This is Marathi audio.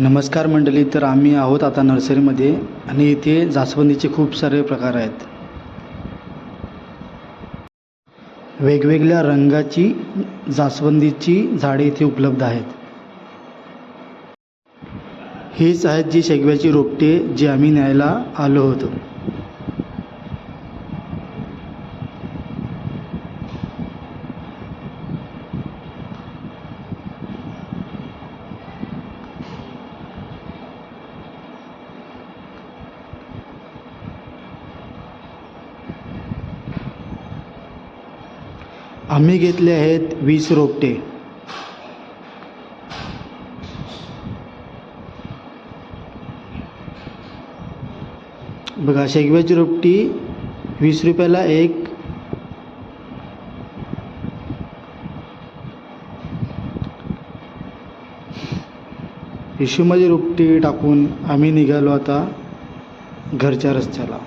नमस्कार मंडळी. तर आम्ही आहोत आता नर्सरीमध्ये आणि इथे जास्वंदीचे खूप सारे प्रकार आहेत. वेगवेगळ्या रंगाची जास्वंदीची झाडे इथे उपलब्ध आहेत. हीच आहेत जी शेगव्याची रोपटे जी आम्ही न्यायला आलो होतो. आम्ही घेतले आहेत 20 रोपटे. बघा, शेगव्याची रोपटी 20 रुपयाला एक. पिशवीमध्ये रोपटी टाकून आम्ही निघालो आता घरच्या रस्त्याला.